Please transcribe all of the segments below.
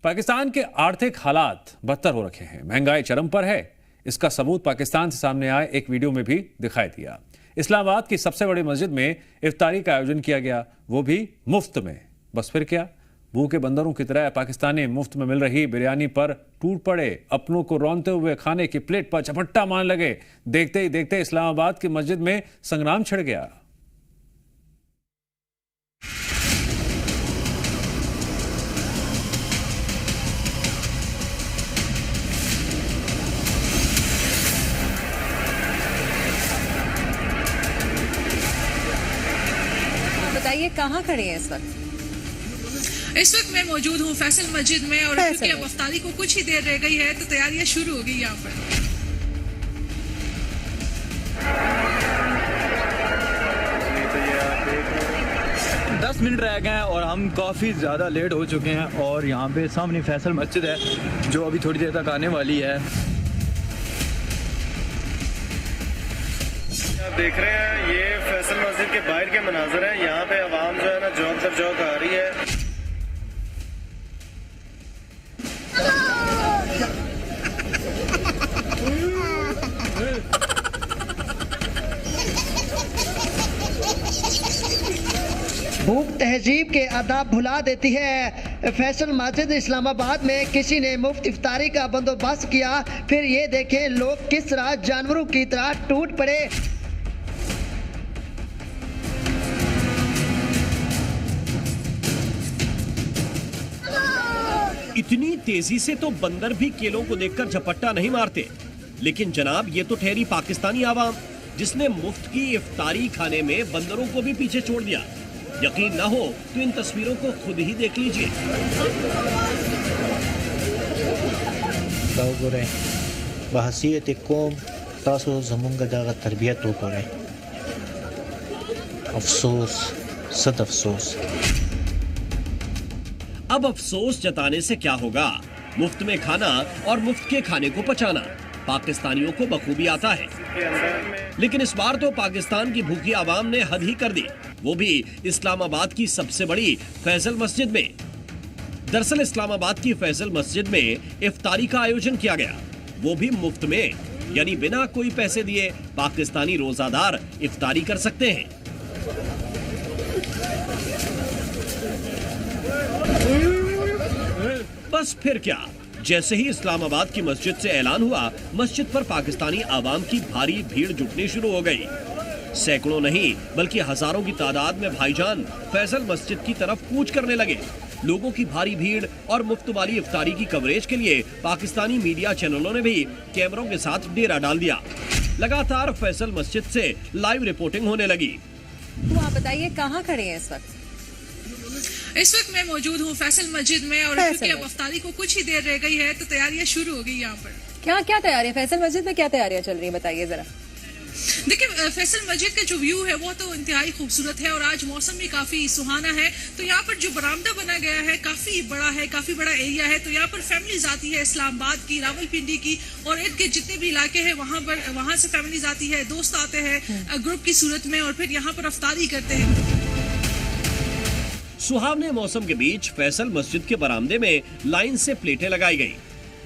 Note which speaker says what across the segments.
Speaker 1: पाकिस्तान के आर्थिक हालात बदतर हो रखे हैं, महंगाई चरम पर है। इसका सबूत पाकिस्तान से सामने आए एक वीडियो में भी दिखाई दिया। इस्लामाबाद की सबसे बड़ी मस्जिद में इफ्तारी का आयोजन किया गया, वो भी मुफ्त में। बस फिर क्या, भूखे बंदरों की तरह पाकिस्तानी मुफ्त में मिल रही बिरयानी पर टूट पड़े। अपनों को रौंदते हुए खाने की प्लेट पर झपट्टा मारने लगे। देखते ही देखते इस्लामाबाद की मस्जिद में संग्राम छिड़ गया।
Speaker 2: बताइए कहाँ खड़े हैं इस वक्त?
Speaker 3: इस वक्त मैं मौजूद हूँ फैसल मस्जिद में और क्योंकि अब अफ्तारी को कुछ ही देर रह गई है तो तैयारियां शुरू हो गई यहाँ पर।
Speaker 4: 10 मिनट रह गए हैं और हम काफ़ी ज़्यादा लेट हो चुके हैं और यहाँ पे सामने फैसल मस्जिद है जो अभी थोड़ी देर तक आने वाली है।
Speaker 5: आप देख रहे हैं ये फैसल मस्जिद के बाहर के मनाजर हैं। यहाँ पे आवाम जो है ना जौक दर जौक आ रही है।
Speaker 6: भूख तहजीब के आदाब भुला देती है। फैसल मस्जिद इस्लामाबाद में किसी ने मुफ्त इफ्तारी का बंदोबस्त किया, फिर ये देखें लोग किस तरह जानवरों की तरह टूट पड़े।
Speaker 7: इतनी तेजी से तो बंदर भी केलों को देखकर झपट्टा नहीं मारते, लेकिन जनाब ये तो ठहरी पाकिस्तानी आवाम जिसने मुफ्त की इफ्तारी खाने में बंदरों को भी पीछे छोड़ दिया। यकीन ना हो तो इन तस्वीरों को खुद ही देख लीजिए।
Speaker 8: बहसीयत कौम तासो ज़मुंगा दागा तरबियत तो करे। अफसोस, सद अफसोस।
Speaker 7: अब अफसोस जताने से क्या होगा, मुफ्त में खाना और मुफ्त के खाने को पचाना पाकिस्तानियों को बखूबी आता है। लेकिन इस बार तो पाकिस्तान की भूखी आवाम ने हद ही कर दी, वो भी इस्लामाबाद की सबसे बड़ी फैसल मस्जिद में। दरअसल इस्लामाबाद की फैसल मस्जिद में इफ्तारी का आयोजन किया गया, वो भी मुफ्त में, यानी बिना कोई पैसे दिए पाकिस्तानी रोजादार इफ्तारी कर सकते हैं। बस फिर क्या, जैसे ही इस्लामाबाद की मस्जिद से ऐलान हुआ, मस्जिद पर पाकिस्तानी आवाम की भारी भीड़ जुटनी शुरू हो गई। सैकड़ों नहीं बल्कि हजारों की तादाद में भाईजान फैसल मस्जिद की तरफ कूच करने लगे। लोगों की भारी भीड़ और मुफ्त वाली इफ्तारी की कवरेज के लिए पाकिस्तानी मीडिया चैनलों ने भी कैमरों के साथ डेरा डाल दिया। लगातार फैसल मस्जिद से लाइव रिपोर्टिंग होने लगी।
Speaker 2: तो आप बताइए कहाँ खड़े हैं इस वक्त?
Speaker 3: इस वक्त मैं मौजूद हूँ फैसल मस्जिद में और क्योंकि अब अफ्तारी को कुछ ही देर रह गई है तो तैयारियां शुरू हो गई यहाँ पर।
Speaker 2: क्या क्या तैयारियां फैसल मस्जिद में क्या तैयारियां चल रही है, बताइए जरा।
Speaker 3: देखिए फैसल मस्जिद का जो व्यू है वो तो इंतहाई खूबसूरत है और आज मौसम भी काफी सुहाना है। तो यहाँ पर जो बरामदा बना गया है काफी बड़ा है, काफी बड़ा एरिया है। तो यहाँ पर फैमिलीज आती है इस्लामाबाद की, रावलपिंडी की और इर्द गिर्द जितने भी इलाके हैं वहाँ से फैमिलीज आती है, दोस्त आते हैं ग्रुप की सूरत में और फिर यहाँ पर अफ्तारी करते हैं।
Speaker 7: सुहावने मौसम के बीच फैसल मस्जिद के बरामदे में लाइन से प्लेटें लगाई गई,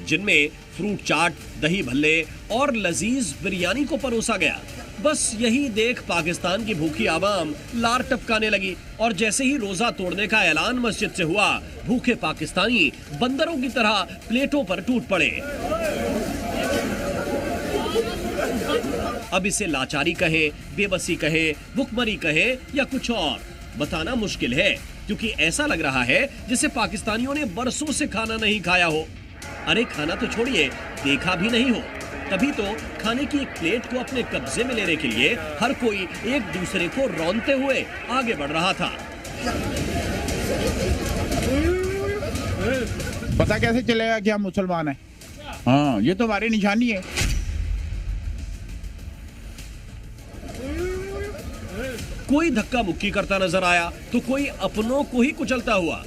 Speaker 7: जिनमें फ्रूट चाट, दही भल्ले और लजीज बिरयानी को परोसा गया। बस यही देख पाकिस्तान की भूखी आवाम लार टपकाने लगी और जैसे ही रोजा तोड़ने का ऐलान मस्जिद से हुआ, भूखे पाकिस्तानी बंदरों की तरह प्लेटों पर टूट पड़े। अब इसे लाचारी कहें, बेबसी कहें, भुखमरी कहें या कुछ और, बताना मुश्किल है, क्योंकि ऐसा लग रहा है जैसे पाकिस्तानियों ने बरसों से खाना नहीं खाया हो। अरे खाना तो छोड़िए, देखा भी नहीं हो। तभी तो खाने की एक प्लेट को अपने कब्जे में लेने के लिए हर कोई एक दूसरे को रौंदते हुए आगे बढ़ रहा था।
Speaker 9: पता कैसे चलेगा कि हम मुसलमान हैं? हाँ, ये तो हमारी निशानी है।
Speaker 7: कोई धक्का मुक्की करता नजर आया तो कोई अपनों को ही कुचलता हुआ।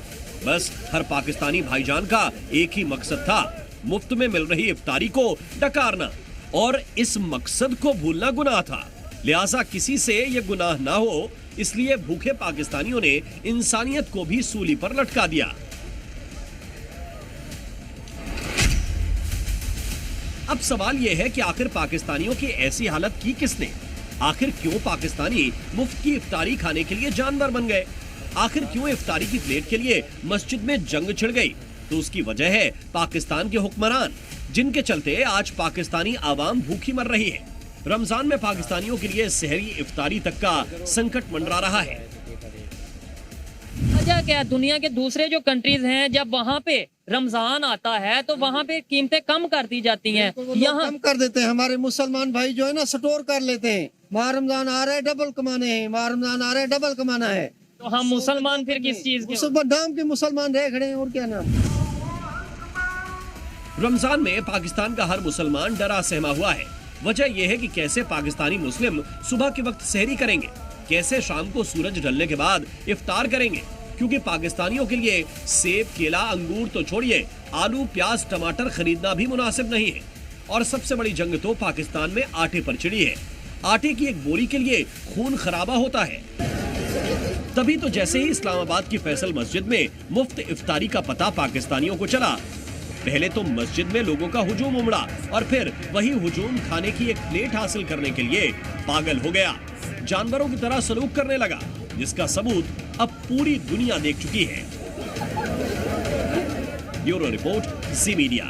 Speaker 7: बस हर पाकिस्तानी भाईजान का एक ही मकसद था, मुफ्त में मिल रही इफ्तारी को डकारना, और इस मकसद को भूलना गुनाह था। लिहाजा किसी से ये गुनाह ना हो, इसलिए भूखे पाकिस्तानियों ने इंसानियत को भी सूली पर लटका दिया। अब सवाल ये है कि आखिर पाकिस्तानियों की ऐसी हालत की किसने? आखिर क्यों पाकिस्तानी मुफ्त की इफ्तारी खाने के लिए जानवर बन गए? आखिर क्यों इफ्तारी की प्लेट के लिए मस्जिद में जंग छिड़ गई? तो उसकी वजह है पाकिस्तान के हुक्मरान, जिनके चलते आज पाकिस्तानी आवाम भूखी मर रही है। रमजान में पाकिस्तानियों के लिए सहरी इफ्तारी तक का संकट मंडरा रहा है।
Speaker 10: वजह क्या? दुनिया के दूसरे जो कंट्रीज हैं, जब वहाँ पे रमजान आता है तो वहाँ पे कीमतें कम कर दी जाती हैं, यहाँ
Speaker 11: कम कर देते हैं। हमारे मुसलमान भाई जो है ना स्टोर कर लेते हैं। माह रमजान आ रहा है डबल कमाने हैं, माह रमजान आ रहा है डबल कमाना है।
Speaker 10: तो हम मुसलमान फिर किस चीज के?
Speaker 11: नाम के मुसलमान रह खड़े हैं, और क्या नाम।
Speaker 7: रमजान में पाकिस्तान का हर मुसलमान डरा सहमा हुआ है। वजह यह है कि कैसे पाकिस्तानी मुस्लिम सुबह के वक्त सहरी करेंगे, कैसे शाम को सूरज ढलने के बाद इफ्तार करेंगे, क्योंकि पाकिस्तानियों के लिए सेब, केला, अंगूर तो छोड़िए, आलू, प्याज, टमाटर खरीदना भी मुनासिब नहीं है। और सबसे बड़ी जंग तो पाकिस्तान में आटे पर छिड़ी है। आटे की एक बोरी के लिए खून खराबा होता है। तभी तो जैसे ही इस्लामाबाद की फैसल मस्जिद में मुफ्त इफ्तारी का पता पाकिस्तानियों को चला, पहले तो मस्जिद में लोगों का हुजूम उमड़ा और फिर वही हुजूम खाने की एक प्लेट हासिल करने के लिए पागल हो गया, जानवरों की तरह सलूक करने लगा, जिसका सबूत अब पूरी दुनिया देख चुकी है। ब्यूरो रिपोर्ट, ज़ी मीडिया।